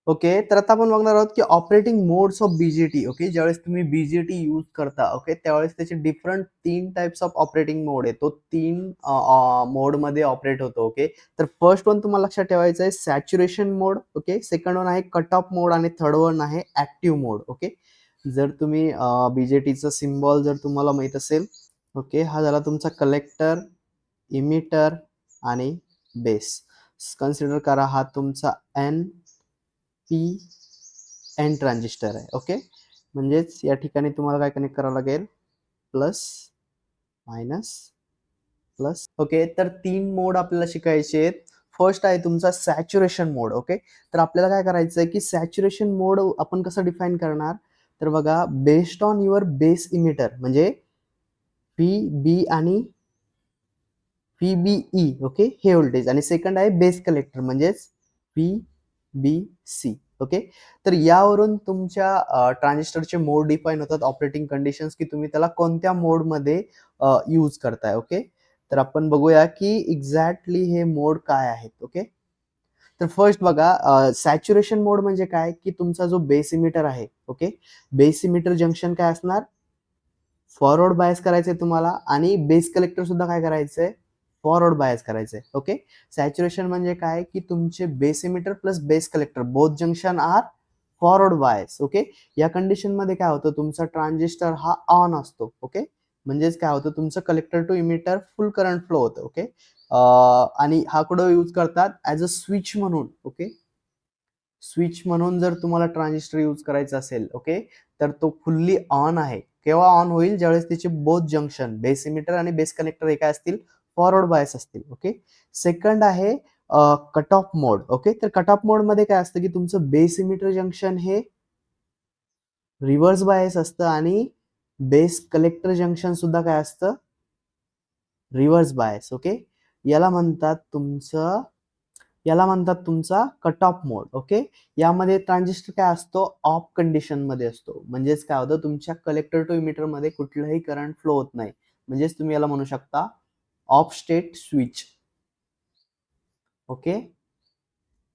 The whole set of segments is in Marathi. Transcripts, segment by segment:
ओके, तर आता आपण बघणार आहोत की operating modes of BJT. Okay, ज्यावेळेस तुम्ही बीजेटी यूज करता, ओके, त्यावेळेस त्याचे डिफरंट 3 टाइप्स ऑफ ऑपरेटिंग मोड आहे. तो 3 मोडमध्ये ऑपरेट होतो. ओके, तर फर्स्ट वन तुम्हाला लक्षात ठेवायचं आहे सॅच्युरेशन मोड. ओके, सेकंड वन आहे कट ऑफ मोड आणि थर्ड वन आहे ऍक्टिव्ह मोड. ओके, जर तुम्ही बीजेटीचा सिम्बॉल जर तुम्हाला माहित असेल, ओके, हा झाला तुमचा कलेक्टर, इमिटर आणि बेस. कन्सिडर करा हा तुमचा एन पी एन ट्रान्झिस्टर आहे. ओके, म्हणजेच या ठिकाणी तुम्हाला काय कनेक्ट करावं लागेल, प्लस मायनस प्लस. ओके, तर 3 मोड आपल्याला शिकायचे आहेत. फर्स्ट आहे तुमचा सॅच्युरेशन मोड. ओके, तर आपल्याला काय करायचं आहे की सॅच्युरेशन मोड आपण कसं डिफाईन करणार, तर बघा based on your base emitter म्हणजे पी बी आणि पीबीई. ओके, हे व्होल्टेज आणि सेकंड आहे बेस कलेक्टर म्हणजेच पीबीसी. ओके, तर यावरून तुमच्या ट्रान्झिस्टरचे मोड डिफाईन होतात, ऑपरेटिंग कंडिशन्स, की तुम्ही त्याला कोणत्या मोडमध्ये यूज करताय. ओके, तर आपण बघूया की एक्झॅक्टली हे मोड काय आहेत. ओके, तर फर्स्ट बघा सॅच्युरेशन मोड म्हणजे काय की तुमचा जो बेस इमिटर आहे, ओके, बेस इमिटर जंक्शन काय असणार, फॉरवर्ड बायस करायचंय तुम्हाला आणि बेस कलेक्टर सुद्धा काय करायचंय, फॉरवर्ड बायस करायचंय. ओके, सॅच्युरेशन म्हणजे काय की तुमचे base emitter plus base collector both junction are forward bias. Okay, या कंडिशन मध्ये काय होतं, तुमचा ट्रान्झिस्टर हा ऑन असतो. ओके, म्हणजेच काय होतं, तुमचं collector to emitter full current flow होतं. ओके, आणि हा कुठं यूज करतात, ऍज अ स्विच म्हणून. ओके, स्विच म्हणून जर तुम्हाला ट्रान्झिस्टर यूज करायचा असेल, ओके, तर तो फुल्ली ऑन आहे. केव्हा ऑन होईल, ज्यावेळेस त्याचे बोथ जंक्शन बेस इमिटर आणि बेस कनेक्टर हे काय असतील, फॉरवर्ड बायस असतील. ओके, सेकंड आहे कट ऑफ मोड. ओके, तर कट ऑफ मोड मध्ये काय असतं की तुमचं बेस इमिटर जंक्शन हे रिव्हर्स बायस असतं आणि बेस कलेक्टर जंक्शन सुद्धा काय असतं, रिव्हर्स बायस. ओके, याला म्हणतात तुमचं याला म्हणतात तुमचा कट ऑफ मोड. ओके, यामध्ये ट्रान्झिस्टर काय असतो, ऑफ कंडिशन मध्ये असतो. म्हणजेच काय होतं, तुमच्या कलेक्टर टू इमिटर मध्ये कुठलंही करंट फ्लो होत नाही. म्हणजेच तुम्ही याला म्हणू शकता ऑफ स्टेट स्विच. ओके,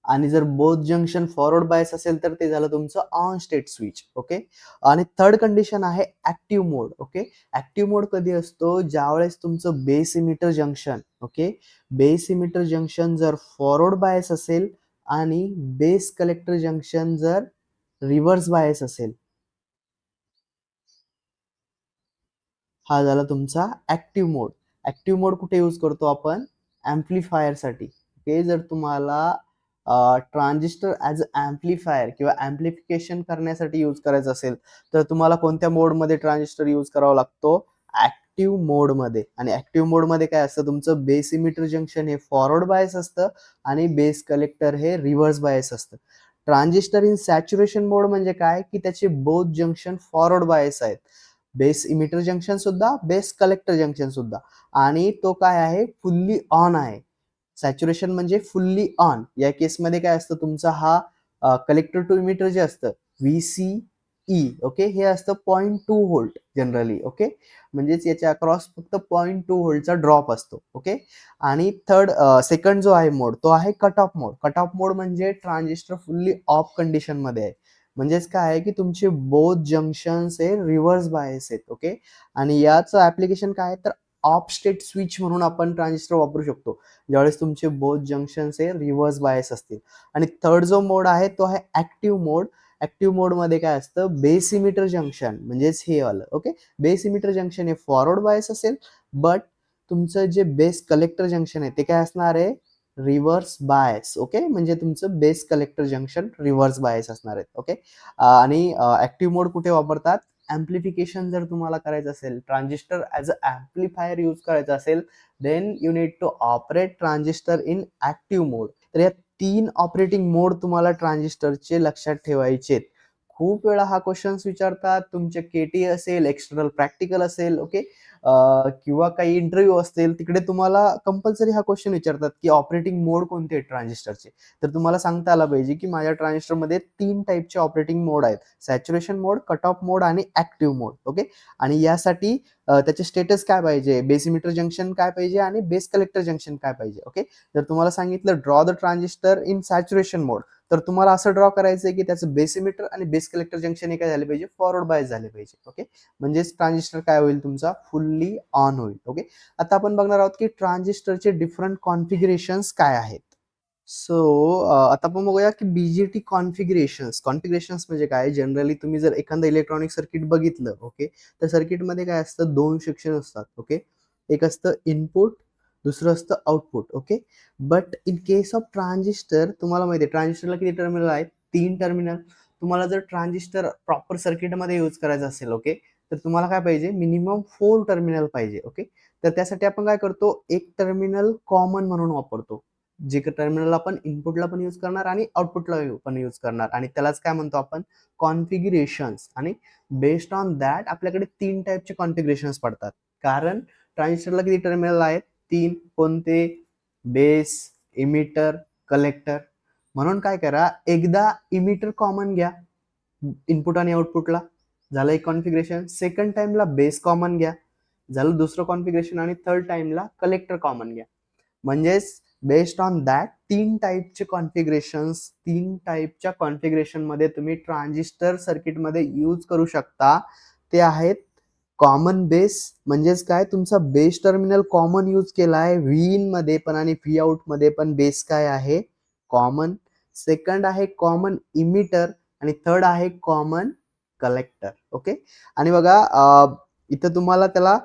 आणि जर बोथ जंक्शन फॉरवर्ड बायस असेल तर ते झालं तुमचं ऑन स्टेट स्विच. ओके, आणि थर्ड कंडिशन आहे ऍक्टिव्ह मोड. ओके, ऍक्टिव्ह मोड कधी असतो, ज्यावेळेस तुमचं base emitter junction, okay, base emitter junction जर फॉरवर्ड बायस असेल आणि बेस कलेक्टर जंक्शन जर रिव्हर्स बायस असेल. हा झाला तुमचा ऍक्टिव्ह मोड. ऍक्टिव्ह मोड कुठे यूज करतो आपण, ऍम्प्लिफायर साठी. ओके, जर तुम्हाला ट्रान्झिस्टर ऍज ऍम्प्लिफायर किंवा ऍम्प्लिफिकेशन करण्यासाठी यूज करायचं असेल तर तुम्हाला कोणत्या मोडमध्ये ट्रान्झिस्टर यूज करावा लागतो, ऍक्टिव्ह मोडमध्ये. आणि ऍक्टिव्ह मोडमध्ये काय असतं, तुमचं बेस इमिटर जंक्शन हे फॉरवर्ड बायस असतं आणि बेस कलेक्टर हे रिव्हर्स बायस असतं. ट्रान्झिस्टर इन सॅच्युरेशन मोड म्हणजे काय की त्याचे बोथ जंक्शन फॉरवर्ड बायस आहेत, बेस इमिटर जंक्शन सुद्धा बेस कलेक्टर जंक्शन सुद्धा, आणि तो काय आहे, फुल्ली ऑन आहे. सॅच्युरेशन म्हणजे फुल्ली ऑन. या केसमध्ये काय असतं, तुमचा हा कलेक्टर टू इमिटर जे असतं व्हीसीई, ओके, हे असतं 0.2 व्होल्ट जनरली. ओके, म्हणजेच याच्या अक्रॉस फक्त 0.2 व्होल्टचा ड्रॉप असतो. ओके, आणि सेकंड जो आहे मोड तो आहे कट ऑफ मोड. कट ऑफ मोड म्हणजे ट्रान्झिस्टर फुल्ली ऑफ कंडिशन मध्ये आहे. म्हणजेच काय आहे की तुमचे बोथ जंक्शन्स हे रिव्हर्स बायस आहेत. ओके, आणि याचं ऍप्लिकेशन काय आहे, तर ऑफ स्टेट स्विच म्हणून आपण ट्रान्झिस्टर वापरू शकतो ज्यावेळेस तुमचे बोथ जंक्शन्स हे रिव्हर्स बायस असतील. आणि थर्ड जो मोड आहे तो आहे ऍक्टिव्ह मोड. ऍक्टिव्ह मोड मध्ये काय असतं, बेस इमिटर जंक्शन म्हणजेच हे आलं. ओके, बेस इमिटर जंक्शन हे फॉरवर्ड बायस असेल, बट तुमचं जे बेस कलेक्टर जंक्शन आहे ते काय असणार आहे, रिव्हर्स बायस. ओके, म्हणजे तुमचं base collector junction reverse bias असणार आहे. ओके, आणि ऍक्टिव्ह मोड कुठे वापरतात, ऍम्प्लिफिकेशन जर तुम्हाला करायचं असेल, transistor as a amplifier use करायचं असेल, then you need to operate transistor in active mode. तर या 3 ऑपरेटिंग मोड तुम्हाला ट्रान्झिस्टरचे लक्षात ठेवायचे. खूप वेळा हा क्वेश्चन विचारतात, तुमचे केटी असेल, एक्सटर्नल प्रॅक्टिकल असेल, ओके, किंवा काही इंटरव्ह्यू असतील, तिकडे तुम्हाला कंपल्सरी हा क्वेश्चन विचारतात की ऑपरेटिंग मोड कोणते आहेत ट्रान्झिस्टरचे. तर तुम्हाला सांगता आलं पाहिजे की माझ्या ट्रान्झिस्टरमध्ये 3 टाईपचे ऑपरेटिंग मोड आहेत, सॅच्युरेशन मोड, कट ऑफ मोड आणि ऍक्टिव्ह मोड. ओके, आणि यासाठी त्याचे स्टेटस काय पाहिजे, बेस इमिटर जंक्शन काय पाहिजे आणि बेस कलेक्टर जंक्शन काय पाहिजे. ओके, जर तुम्हाला सांगितलं draw the transistor in saturation mode, तर तुम्हाला असं ड्रॉ करायचं आहे की त्याचं बेस इमिटर आणि बेस कलेक्टर जंक्शन हे काय झाले पाहिजे, फॉरवर्ड बायस झाले पाहिजे. ओके, म्हणजेच ट्रान्झिस्टर काय होईल तुमचा, फुल्ली ऑन होईल. ओके, आता आपण बघणार आहोत की ट्रान्झिस्टरचे डिफरंट कॉन्फिगरेशन्स काय आहेत. सो आता आपण बघूया की बीजेटी कॉन्फिगरेशन्स म्हणजे काय. जनरली तुम्ही जर एखादं इलेक्ट्रॉनिक सर्किट बघितलं, ओके, तर सर्किटमध्ये काय असतं, दोन सेक्शन असतात. ओके, एक असतं इनपुट, दुसरं असतं output. Okay, but in case of transistor तुम्हाला माहिती आहे ट्रान्झिस्टरला किती टर्मिनल आहेत, 3 टर्मिनल. तुम्हाला जर ट्रान्झिस्टर प्रॉपर सर्किटमध्ये यूज करायचं असेल, ओके, तर तुम्हाला काय पाहिजे, मिनिमम 4 टर्मिनल पाहिजे. ओके, तर त्यासाठी आपण काय करतो, एक टर्मिनल कॉमन म्हणून वापरतो, जे टर्मिनल आपण इनपुटला पण यूज करणार आणि आउटपुटला पण यूज करणार, आणि त्यालाच काय म्हणतो आपण, कॉन्फिगरेशन्स. आणि बेस्ड ऑन दॅट आपल्याकडे 3 टाईपचे कॉन्फिगरेशन्स पडतात. कारण ट्रान्झिस्टरला किती टर्मिनल आहेत, 3. कोणते, बेस, इमिटर, कलेक्टर. म्हणून काय करा, एकदा इमिटर कॉमन घ्या इनपुट आणि आउटपुटला, झालं एक कॉन्फिगरेशन. सेकंड टाइमला बेस कॉमन घ्या, झालं दुसरं कॉन्फिगरेशन. आणि थर्ड टाइमला कलेक्टर कॉमन घ्या. म्हणजेच बेस्ड ऑन दॅट 3 टाईपचे कॉन्फिगरेशन्स, 3 टाईपच्या कॉन्फिगरेशन मध्ये तुम्ही ट्रान्झिस्टर सर्किटमध्ये यूज करू शकता. ते आहेत कॉमन बेस, म्हणजेच काय, तुमचा बेस टर्मिनल कॉमन यूज केलाय व्ही इन मध्ये पण आणि व्ही आउट मध्ये पण बेस काय आहे, कॉमन. सेकंड आहे कॉमन इमिटर, आणि थर्ड आहे कॉमन कलेक्टर. ओके, आणि बघा इथं तुम्हाला त्याला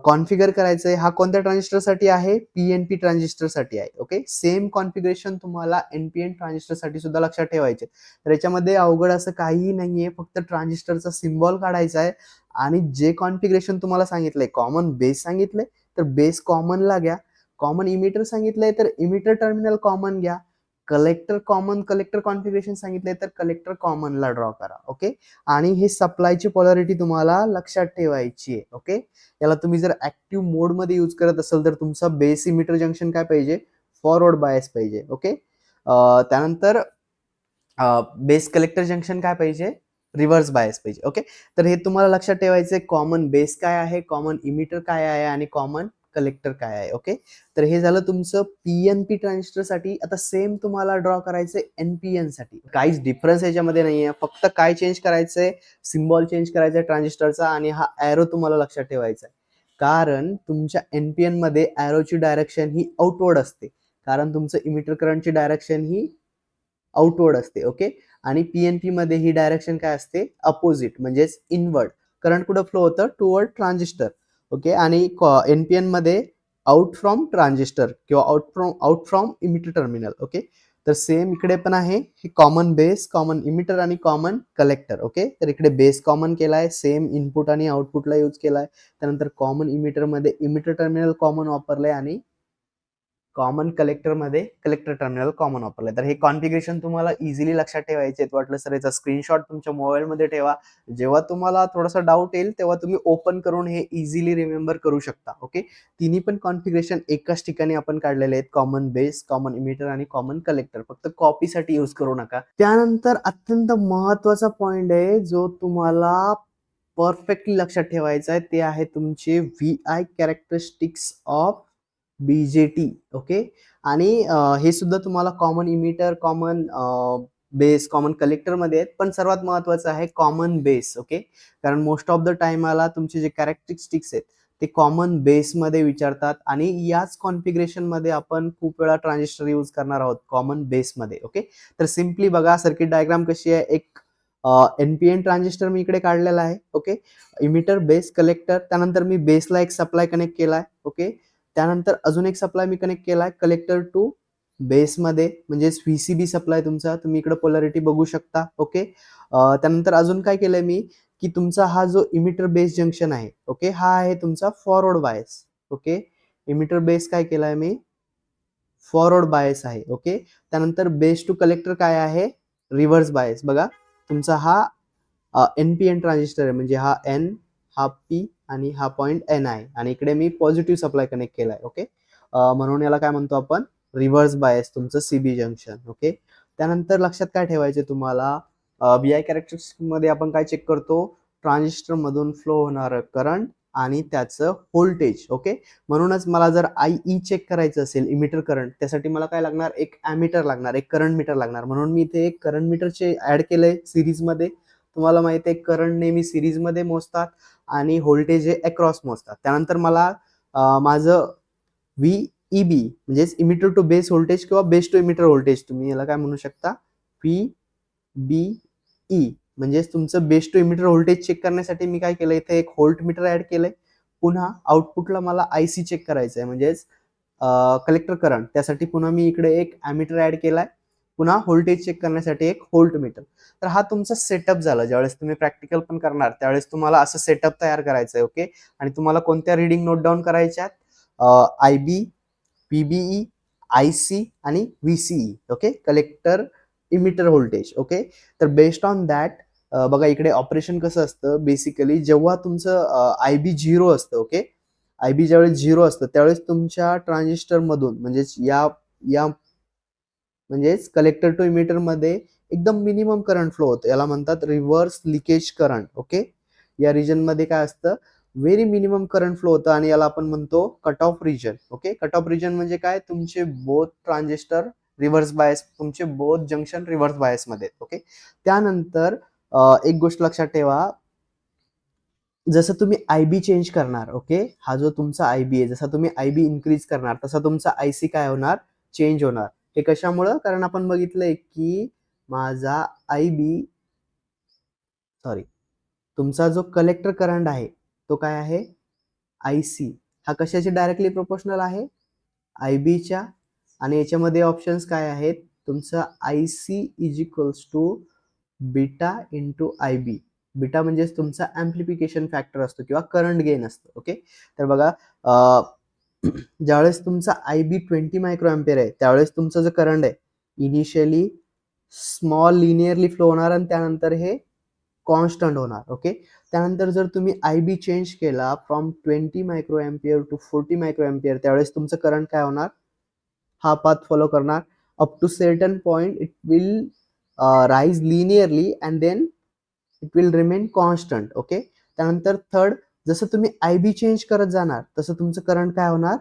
कॉन्फिगर करायचंय. हा कोणत्या ट्रान्झिस्टर साठी आहे, पीएनपी ट्रान्झिस्टर साठी आहे. ओके, सेम कॉन्फिगरेशन तुम्हाला एनपीएन ट्रान्झिस्टर साठी सुद्धा लक्षात ठेवायचे. तर याच्यामध्ये अवघड असं काहीही नाहीये, फक्त ट्रान्झिस्टरचा सिम्बॉल काढायचा आहे आणि जे कॉन्फिगरेशन तुम्हाला सांगितलंय, कॉमन बेस सांगितलंय तर बेस कॉमनला घ्या, कॉमन इमिटर सांगितलंय तर इमिटर टर्मिनल कॉमन घ्या, कलेक्टर कॉमन कलेक्टर कॉन्फिगरेशन सांगितलंय तर कलेक्टर कॉमनला ड्रॉ करा. ओके, आणि हे सप्लायची पोलॅरिटी तुम्हाला लक्षात ठेवायची आहे. ओके, याला तुम्ही जर ऍक्टिव्ह मोड मध्ये यूज करत असाल तर तुमचा बेस इमिटर जंक्शन काय पाहिजे, फॉरवर्ड बायस पाहिजे. ओके, त्यानंतर बेस कलेक्टर जंक्शन काय पाहिजे, रिव्हर्स बायस पाहिजे. ओके, तर हे तुम्हाला लक्षात ठेवायचं, कॉमन बेस काय आहे, कॉमन इमिटर काय आहे आणि कॉमन कलेक्टर काय आहे. ओके, तर हे झालं तुमचं पीएनपी ट्रान्झिस्टर साठी. आता सेम तुम्हाला ड्रॉ करायचंय एनपीएन साठी. काहीच डिफरन्स याच्यामध्ये नाहीये, फक्त काय चेंज करायचंय, सिम्बॉल चेंज करायचा ट्रान्झिस्टरचा, आणि हा एरो तुम्हाला लक्षात ठेवायचा आहे. कारण तुमच्या एनपीएन मध्ये एरोची डायरेक्शन ही आउटवर्ड असते, कारण तुमचं इमिटर करंटची डायरेक्शन ही आउटवर्ड असते. ओके, आणि पीएनपी मध्ये ही डायरेक्शन काय असते, अपोजिट, म्हणजेच इनवर्ड. करंट कुठं फ्लो होतं, टुवर्ड ट्रान्झिस्टर. ओके, आणि एनपीएन मध्ये आउट फ्रॉम ट्रान्झिस्टर किंवा out from emitter terminal. Okay, तर सेम इकडे पण आहे, हे कॉमन बेस, कॉमन इमिटर आणि कॉमन कलेक्टर. ओके, तर इकडे बेस कॉमन केलाय, सेम इनपुट आणि आउटपुटला यूज केलाय. त्यानंतर कॉमन इमिटर मध्ये इमिटर टर्मिनल कॉमन वापरलंय आणि कॉमन कलेक्टर मध्ये कलेक्टर टर्मिनल कॉमन वापरले. तर हे कॉन्फिगरेशन तुम्हाला इझिली लक्षात ठेवायचे. वाटलं सर याचा स्क्रीनशॉट तुमच्या मोबाईल मध्ये ठेवा, जेव्हा तुम्हाला थोडासा डाऊट येईल तेव्हा तुम्ही ओपन करून हे इझिली रिमेंबर करू शकता. ओके, तिन्ही पण कॉन्फिगरेशन एकाच ठिकाणी आपण काढलेले आहेत, कॉमन बेस, कॉमन इमिटर आणि कॉमन कलेक्टर. फक्त कॉपीसाठी यूज करू नका. त्यानंतर अत्यंत महत्वाचा पॉइंट आहे जो तुम्हाला परफेक्टली लक्षात ठेवायचा आहे, ते आहे तुमचे V I characteristics of BJT. Okay, आणि हे सुद्धा तुम्हाला common emitter, common base, common collector मध्ये आहेत, पण सर्वात महत्वाचं आहे कॉमन बेस. ओके, कारण मोस्ट ऑफ द टाइमला तुमचे जे कॅरेक्टरिस्टिक्स आहेत ते कॉमन बेस मध्ये विचारतात, आणि याच कॉन्फिगरेशन मध्ये आपण खूप वेळा ट्रान्झिस्टर यूज करणार आहोत, कॉमन बेस मध्ये. ओके, तर सिम्पली बघा सर्किट डायग्राम कशी आहे. एक एनपीएन ट्रान्झिस्टर मी इकडे काढलेला आहे. Okay, emitter, base, collector. त्यानंतर मी बेसला एक सप्लाय कनेक्ट केलाय. ओके, त्यानंतर अजून एक सप्लाय मी कनेक्ट केलाय कलेक्टर टू बेस मध्ये, म्हणजे व्हीसीबी सप्लाय तुमचा, तुम्ही इकडे पोलॅरिटी बघू शकता. ओके, त्यानंतर अजून काय केलंय मी, की तुमचा हा जो इमिटर बेस जंक्शन आहे, ओके, हा आहे तुमचा forward bias. Okay, emitter base काय केलाय मी, फॉरवर्ड बायस आहे. ओके, त्यानंतर बेस टू कलेक्टर काय आहे, रिव्हर्स बायस. बघा तुमचा हा एनपीएन ट्रान्झिस्टर आहे, म्हणजे हा एन, हा पी आणि हा पॉइंट एन आहे, आणि इकडे मी पॉझिटिव्ह सप्लाय कनेक्ट केलाय. ओके, म्हणून याला काय म्हणतो आपण, रिव्हर्स बायस तुमचं सीबी जंक्शन. ओके, त्यानंतर लक्षात काय ठेवायचे तुम्हाला, बीआय कॅरेक्टरिस्टिक मध्ये आपण काय चेक करतो, ट्रान्झिस्टर मधून फ्लो होणारं करंट आणि त्याचं व्होल्टेज. ओके, म्हणूनच मला जर IE चेक करायचं असेल, इमिटर करंट, त्यासाठी मला काय लागणार, एक ॲमीटर लागणार, एक करंट मीटर लागणार. म्हणून मी इथे एक करंट मीटरचे ऍड केलंय सिरीजमध्ये. तुम्हाला माहिती आहे करंट नेहमी सिरीजमध्ये मोजतात आणि व्होल्टेज हे अक्रॉस मोजतात. त्यानंतर मला माझं VEB म्हणजेच इमिटर टू बेस व्होल्टेज किंवा बेस टू इमिटर व्होल्टेज, तुम्ही याला काय म्हणू शकता, VBE म्हणजेच तुमचं base to emitter voltage check करण्यासाठी मी काय केलं, इथे एक व्होल्ट मीटर ऍड केलंय. पुन्हा आउटपुटला मला IC चेक करायचं आहे, म्हणजेच कलेक्टर करंट, त्यासाठी पुन्हा मी इकडे एक ॲमीटर ऍड केलाय. पुन्हा व्होल्टेज चेक करण्यासाठी एक व्होल्ट मीटर. तर हा तुमचा सेटअप झाला. ज्यावेळेस तुम्ही प्रॅक्टिकल पण करणार त्यावेळेस तुम्हाला असं सेटअप तयार करायचं आहे. ओके, आणि तुम्हाला कोणत्या रिडिंग नोट डाऊन करायच्यात, IB, PBE, IC आणि VCE. Okay, collector emitter voltage. Okay, तर बेस्ड ऑन दॅट बघा इकडे ऑपरेशन कसं असतं बेसिकली, जेव्हा तुमचं IB 0 असतं. ओके, IB ज्यावेळेस 0 असतं त्यावेळेस तुमच्या ट्रान्झिस्टर मधून म्हणजेच या या म्हणजेच कलेक्टर टू इमिटर मध्ये एकदम मिनिमम करंट फ्लो होतो. याला म्हणतात रिव्हर्स लिकेज करंट. ओके, या रिजन मध्ये काय असतं, व्हेरी मिनिमम करंट फ्लो होतं आणि याला आपण म्हणतो cut off region. Okay, cut off region म्हणजे काय, तुमचे बोथ ट्रान्झिस्टर रिव्हर्स बायस, तुमचे बोथ जंक्शन रिव्हर्स बायस मध्ये. ओके, त्यानंतर एक गोष्ट लक्षात ठेवा, जसं तुम्ही IB चेंज करणार, ओके, हा जो तुमचा IB आहे, जसा तुम्ही IB इन्क्रीज करणार तसा तुमचा IC काय होणार, चेंज होणार. हे कशामुळं, कारण आपण बघितलंय की माझा IB, सॉरी, तुमचा जो कलेक्टर करंट आहे तो काय आहे, IC, हा कशाची डायरेक्टली प्रोपोर्शनल आहे, IB च्या. आणि याच्यामध्ये ऑप्शन्स काय आहेत, तुमचं IC is equals to beta into IB. Beta म्हणजेच तुमचा ऍम्प्लिफिकेशन फॅक्टर असतो किंवा करंट गेन असतो. ओके, तर बघा ज्यावेळेस तुमचा IB 20 मायक्रो एम्पियर आहे त्यावेळेस तुमचं जो करंट आहे इनिशियली स्मॉल लिनियरली फ्लो होणार आणि त्यानंतर हे कॉन्स्टंट होणार. ओके, त्यानंतर जर तुम्ही IB चेंज केला from 20 micro ampere to 40 micro ampere त्यावेळेस तुमचं करंट काय होणार, हा पाथ फॉलो करणार. Up to certain point it will rise linearly and then it will remain constant. Okay, त्यानंतर थर्ड, जसं तुम्ही IB चेंज करत जाणार तसं तुमचं करंट काय होणार,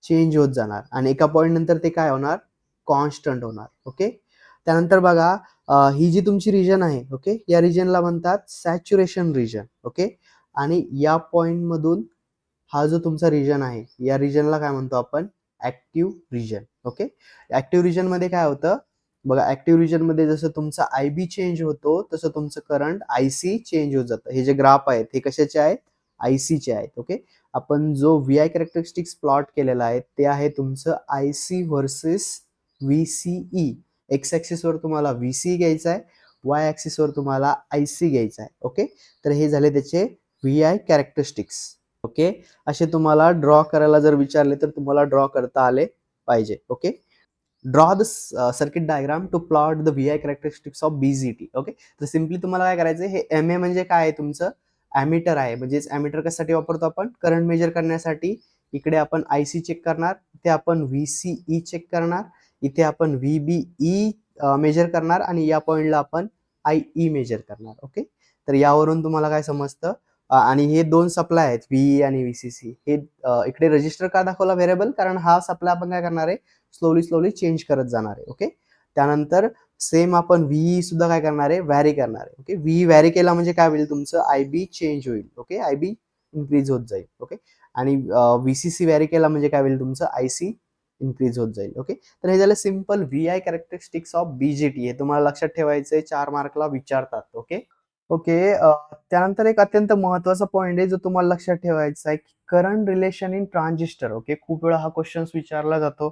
चेंज होत जाणार आणि एका पॉइंट नंतर ते काय होणार, कॉन्स्टंट होणार. ओके, त्यानंतर बघा ही जी तुमची रिजन आहे, ओके, या रिजनला म्हणतात सॅच्युरेशन रिजन. ओके, आणि या पॉइंट मधून हा जो तुमचा रिजन आहे या रिजनला काय म्हणतो आपण, active region. Okay, active region मध्ये काय होतं बघा, ऍक्टिव्ह रिजन मध्ये जसं तुमचा IB चेंज होतो तसं तुमचं करंट IC चेंज होत जातं. हे जे ग्राफ आहेत हे कशाचे आहेत, IC चे आहेत. ओके, आपण जो VI कॅरेक्टरिस्टिक्स प्लॉट केलेला आहे ते आहे तुमचं IC versus VCE. X axis वर तुम्हाला VC घ्यायचा आहे, Y ऍक्सिस वर तुम्हाला IC घ्यायचा आहे. ओके, तर हे झाले त्याचे VI कॅरेक्टरिस्टिक्स. ओके, असे तुम्हाला ड्रॉ करायला जर विचारले तर तुम्हाला ड्रॉ करता आले पाहिजे. Okay, draw the circuit diagram to plot the VI characteristics of BZT. Okay, तर सिम्पली तुम्हाला काय करायचं, हे MA म्हणजे काय आहे, तुमचं ॲमीटर आहे. म्हणजेच ॲमीटर कशासाठी वापरतो आपण, करंट मेजर करण्यासाठी. इकडे आपण IC चेक करणार, इथे आपण VCE चेक करणार, इथे आपण VBE मेजर करणार आणि या पॉइंटला आपण IE मेजर करणार. ओके, तर यावरून तुम्हाला काय समजतं, आणि हे दोन सप्लाय आहेत VE आणि VCC. हे इकडे रजिस्टर का दाखवला व्हेरिएबल, कारण हा सप्लाय आपण काय करणार आहे, स्लोली चेंज करत जाणार आहे. ओके, त्यानंतर सेम आपण VE सुद्धा काय करणार आहे, व्हॅरी करणार आहे. ओके, VE व्हॅरी केला म्हणजे काय होईल, तुमचं IB चेंज होईल. ओके, IB इन्क्रीज होत जाईल. ओके, आणि VCC व्हॅरी केला म्हणजे काय होईल, तुमचं IC इन्क्रीज होत जाईल. ओके, तर हे झालं simple VI characteristics of BZT. हे तुम्हाला लक्षात ठेवायचंय, 4 मार्कला विचारतात. ओके, ओके, त्यानंतर एक अत्यंत महत्वाचा पॉइंट आहे जो तुम्हाला लक्षात ठेवायचा आहे, current relation in transistor. Okay, खूप वेळा हा क्वेश्चन विचारला जातो.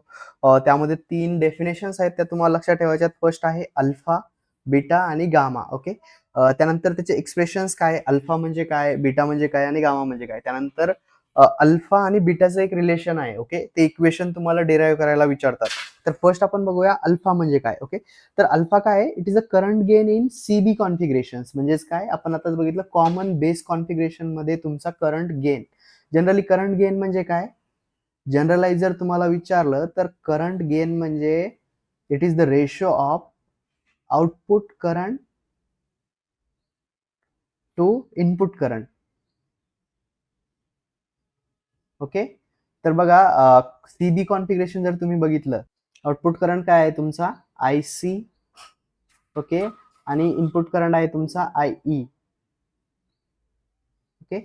त्यामध्ये 3 डेफिनेशन्स आहेत त्या तुम्हाला लक्षात ठेवायच्यात. फर्स्ट आहे अल्फा, बीटा आणि गामा. ओके, त्यानंतर त्याचे एक्सप्रेशन्स काय, अल्फा म्हणजे काय, बीटा म्हणजे काय आणि गामा म्हणजे काय. त्यानंतर अल्फा आणि बीटाचं एक रिलेशन आहे. ओके, ते इक्वेशन तुम्हाला डिराईव्ह करायला विचारतात. तर फर्स्ट आपण बघूया अल्फा म्हणजे काय. ओके, तर अल्फा काय आहे, it is a current gain in CB configuration. म्हणजेच काय, आपण आताच बघितलं कॉमन बेस कॉन्फिगरेशन मध्ये तुमचा current gain. Generally current gain म्हणजे काय, जनरलाइज जर तुम्हाला विचारलं तर करंट गेन म्हणजे it is the ratio of output current to input current. Okay. तर बघा सीबी कॉन्फिगरेशन जर तुम्ही बघितलं, आउटपुट करंट काय आहे तुमचा आयसी. ओके. आणि इनपुट करंट आहे तुमचा आयई. ओके.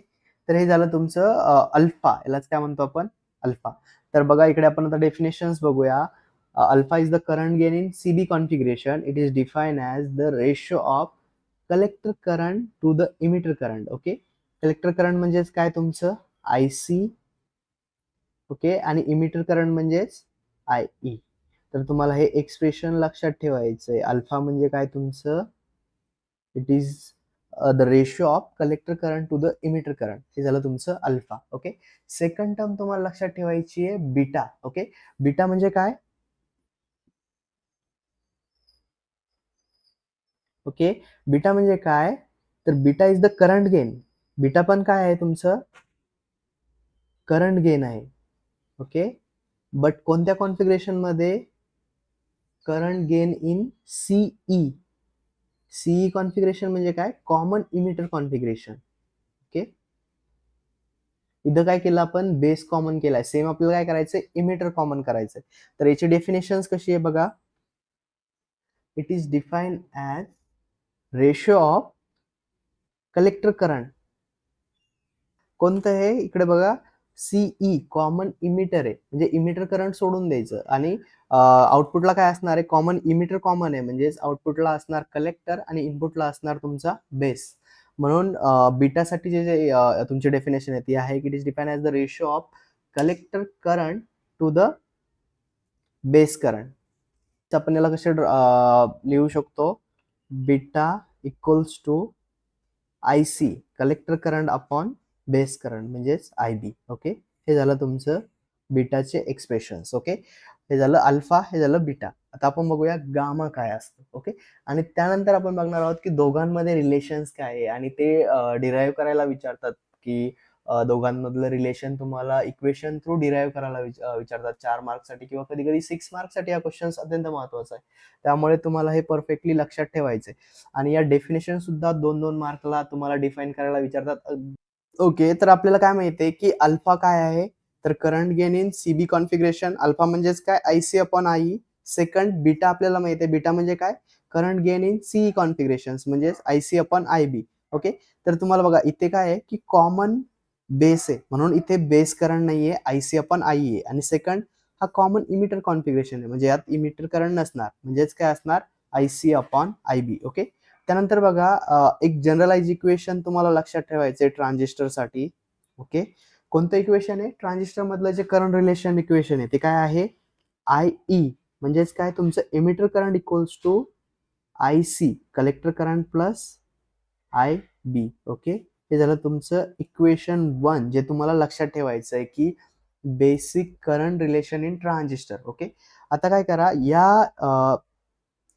तर हे झालं तुमचं अल्फा, यालाच काय म्हणतो आपण अल्फा. तर बघा इकडे आपण आता डेफिनेशन्स बघूया. Alpha is the current gain in CB configuration. It is defined as the ratio of collector current to the emitter current. Okay. Collector current म्हणजेच काय तुमचं आयसी. ओके. आणि इमिटर करंट म्हणजेच आयई. तर तुम्हाला हे एक्सप्रेशन लक्षात ठेवायचंय. अल्फा म्हणजे काय तुमचं, it is the ratio of collector current to the emitter current. हे झालं तुमचं अल्फा. ओके. सेकंड टर्म तुम्हाला लक्षात ठेवायची आहे बीटा. ओके. बीटा म्हणजे काय, ओके. बीटा म्हणजे काय, तर beta is the current gain. Beta पण काय आहे तुमचं करंट गेन आहे. ओके. बट कोणत्या कॉन्फिगरेशन मध्ये, current gain in CE. CE configuration म्हणजे काय, कॉमन इमिटर कॉन्फिगरेशन. ओके. इथं काय केलं आपण, बेस कॉमन केलाय. सेम आपल्याला काय करायचंय, इमिटर कॉमन करायचंय. तर याची डेफिनेशन कशी आहे बघा, it is defined as ratio of collector current. कोणतं आहे इकडे बघा, सीई कॉमन इमिटर आहे, म्हणजे इमिटर करंट सोडून द्यायचं. आणि आउटपुटला काय असणार आहे, कॉमन इमिटर कॉमन आहे, म्हणजेच आउटपुटला असणार कलेक्टर आणि इनपुटला असणार तुमचा बेस. म्हणून बीटासाठी जे तुमची डेफिनेशन आहे ती आहे की it is defined as the ratio of collector current to the base current. आपण याला कसे लिहू शकतो, beta equals to I C collector current upon base current म्हणजेच आय बी. ओके. हे झालं तुमचं बीटाचे एक्सप्रेशन्स. ओके. हे झालं अल्फा, हे झालं बीटा. आता आपण बघूया गामा काय असतं. ओके. आणि त्यानंतर आपण बघणार आहोत की दोघांमध्ये रिलेशन्स काय आहे, आणि ते डिराईव्ह करायला विचारतात की दोघांमधलं रिलेशन तुम्हाला इक्वेशन थ्रू डिराईव्ह करायला विचारतात 4 मार्क्ससाठी किंवा कधी कधी 6 मार्क्ससाठी. हा क्वेश्चन अत्यंत महत्वाचा आहे, त्यामुळे तुम्हाला हे परफेक्टली लक्षात ठेवायचे. आणि या डेफिनेशन सुद्धा 2-2 मार्कला तुम्हाला डिफाईन करायला विचारतात. ओके. तर आपल्याला काय माहितीये की अल्फा काय आहे, तर current gain in CB configuration. Alpha म्हणजेच काय, IC upon IE. Second beta आपल्याला माहिती आहे, बीटा म्हणजे काय, current gain in CE configuration म्हणजेच आयसी अपॉन आयबी. ओके. तर तुम्हाला बघा इथे काय आहे की कॉमन बेस आहे, म्हणून इथे बेस करंट नाहीये, आयसी अपॉन आयई आहे. आणि सेकंड हा कॉमन इमिटर कॉन्फिगरेशन आहे, म्हणजे यात इमिटर करंट नसणार, म्हणजेच काय असणार आयसी अपॉन आयबी. ओके. त्यानंतर बघा एक जनरलाइज इक्वेशन तुम्हाला लक्षात ठेवायचे ट्रान्झिस्टर साठी. ओके. कोणतं इक्वेशन आहे, ट्रान्झिस्टर मधलं जे करंट रिलेशन इक्वेशन आहे ते काय आहे, आय ई म्हणजेच काय तुमचं emitter current equals to I C collector current plus I B. Okay. हे झालं तुमचं इक्वेशन 1, जे तुम्हाला लक्षात ठेवायचं आहे की basic current relation in transistor. Okay. आता काय करा, या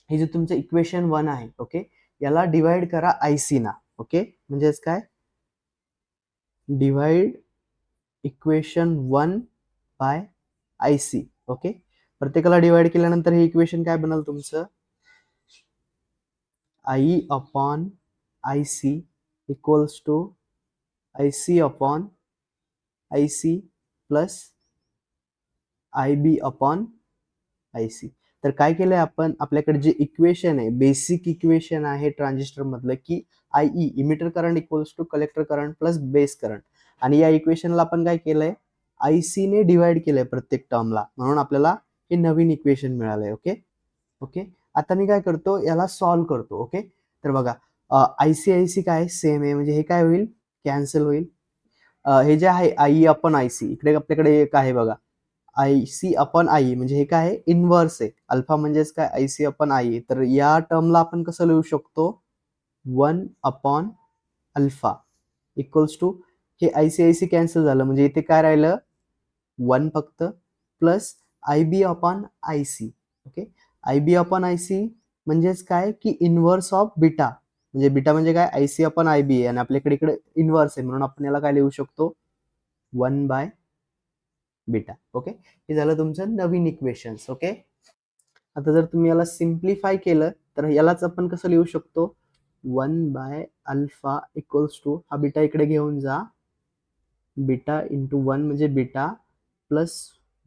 हे जे तुमचं इक्वेशन 1 आहे, ओके, याला डिवाइड करा आयसी ना. ओके. म्हणजेच काय, divide equation 1 by IC. Okay. प्रत्येकाला डिवाइड केल्यानंतर हे इक्वेशन काय बनल तुमचं, I upon IC equals to IC upon IC plus I B upon IC. तर काय केलंय आपण, आपल्याकडे जे इक्वेशन आहे, बेसिक इक्वेशन आहे ट्रान्झिस्टर मधलं की IE emitter current equals to collector current plus base current. आणि या इक्वेशनला आपण काय केलंय, आयसी ने डिवाइड केलंय प्रत्येक टर्मला, म्हणून आपल्याला हे नवीन इक्वेशन मिळालंय. ओके. ओके. आता मी काय करतो, याला सॉल्व्ह करतो. ओके. तर बघा आयसी आयसी काय सेम आहे, म्हणजे हे काय होईल, कॅन्सल होईल. हे जे आहे आय अपॉन आयसी, इकडे आपल्याकडे काय आहे बघा, आय सी अपॉन आई, म्हणजे हे काय आहे, इनव्हर्स आहे. अल्फा म्हणजेच काय, आय सी अपॉन आई. तर या टर्मला आपण कसं लिहू शकतो, 1 अपॉन अल्फा इक्वल्स टू, हे I C I C cancel झालं, म्हणजे इथे काय राहिलं 1 फक्त, plus I B upon I C. Okay. I B upon I C म्हणजेच काय की इनव्हर्स ऑफ बीटा, म्हणजे बीटा म्हणजे काय, I C upon I B आहे, आणि आपल्याकडे इकडे इनव्हर्स आहे, म्हणून आपण याला काय लिहू शकतो, 1 बाय बीटा. ओके. हे झालं तुमचं नवीन इक्वेशन्स. ओके. आता जर तुम्ही याला सिम्प्लिफाय केलं तर यालाच आपण कसं लिहू शकतो, 1 बाय अल्फा इक्वल्स टू, हा बीटा इकडे घेऊन जा, बीटा इंटू 1 म्हणजे beta plus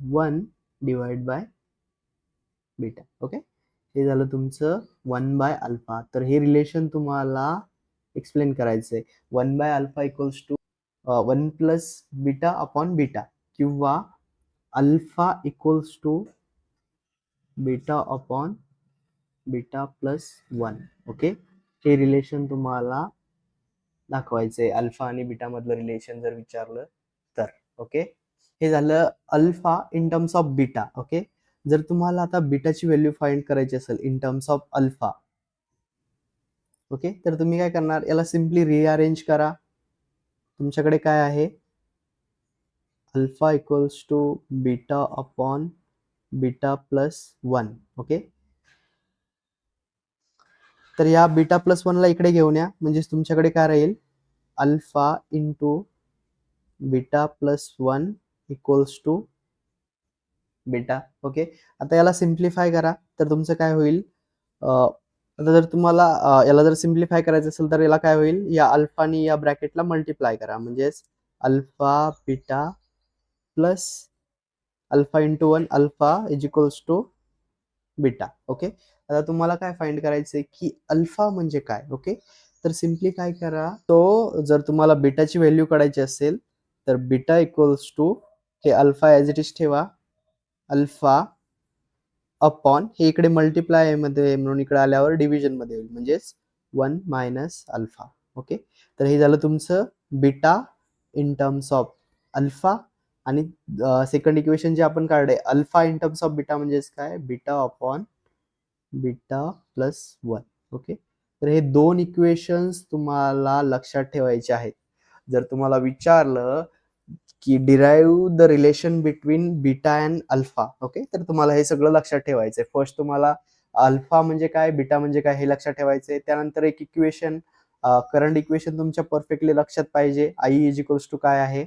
1 divide by beta. Okay, हे झालं तुमचं 1 बाय अल्फा. तर हे रिलेशन तुम्हाला एक्सप्लेन करायचंय. 1 by alpha equals to 1 plus beta upon beta, किंवा alpha equals to beta upon beta plus 1. Okay, हे रिलेशन तुम्हाला दाखवायचंय अल्फा आणि बीटा मधलं रिलेशन जर विचारलं तर. ओके, हे झालं alpha in terms of beta. Okay, जर तुम्हाला आता बीटाची व्हॅल्यू फाइंड करायची असेल in terms of alpha, okay, तर तुम्ही काय करणार, याला सिम्पली रिअरेंज करा. तुमच्याकडे काय आहे, alpha equals to beta upon beta plus 1. Okay, तर या बीटा प्लस 1 ला इकडे घेऊन या, म्हणजे तुमच्याकडे काय राहील, alpha into beta plus 1 equals to beta. Okay, आता याला सिम्प्लिफाय करा, तर तुमचं काय होईल, आता जर तुम्हाला याला जर सिम्प्लिफाय करायचं असेल तर याला काय होईल, या अल्फानी या ब्रॅकेटला मल्टिप्लाय करा, म्हणजेच alpha beta plus alpha into 1 alpha is equals to beta. Okay, आता तुम्हाला काय फाइंड करायचंय की अल्फा म्हणजे काय. ओके, तर सिम्पली काय करा, तो जर तुम्हाला बीटाची व्हॅल्यू काढायची असेल तर बीटा इक्वल्स टू हे अल्फा ॲज इट इज ठेवा, अल्फा अपॉन हे इकडे मल्टिप्लाय मध्ये म्हणून इकडे आल्यावर डिव्हिजन मध्ये होईल, म्हणजेच 1 मायनस अल्फा. ओके, तर हे झालं तुमचं beta in terms of alpha. आणि सेकंड इक्वेशन जे आपण काढले alpha in terms of beta म्हणजेच काय, beta upon beta plus 1. Okay, तर हे दोन इक्वेशन्स तुम्हाला लक्षात ठेवायचे आहेत. जर तुम्हाला विचारलं की derive the relation between beta and alpha, okay, तर तुम्हाला हे सगळं लक्षात ठेवायचंय. फर्स्ट तुम्हाला अल्फा म्हणजे काय, बीटा म्हणजे काय हे लक्षात ठेवायचंय. त्यानंतर एक इक्वेशन, करंट इक्वेशन तुमच्या परफेक्टली लक्षात पाहिजे, आई इज इक्वल्स टू काय आहे.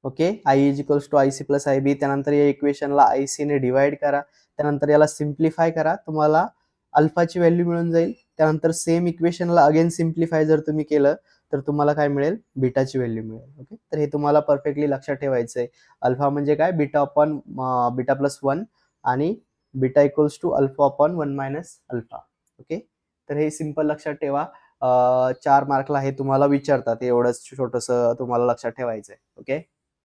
Okay, I is equals to I C plus I B. त्यानंतर या इक्वेशनला आय सी ने डिवाइड करा, त्यानंतर याला सिम्प्लिफाय करा, तुम्हाला अल्फाची व्हॅल्यू मिळून जाईल. त्यानंतर सेम इक्वेशनला अगेन सिम्प्लिफाय जर तुम्ही केलं तर तुम्हाला काय मिळेल, बीटाची व्हॅल्यू मिळेल. ओके, तर हे तुम्हाला परफेक्टली लक्षात ठेवायचंय. अल्फा म्हणजे काय, बीटा अपॉन बीटा प्लस 1 आणि beta equals to alpha upon 1 minus alpha. Okay, तर हे सिंपल लक्षात ठेवा. 4 मार्कला हे तुम्हाला विचारतात, एवढंच छोटस तुम्हाला लक्षात ठेवायचंय. ओके.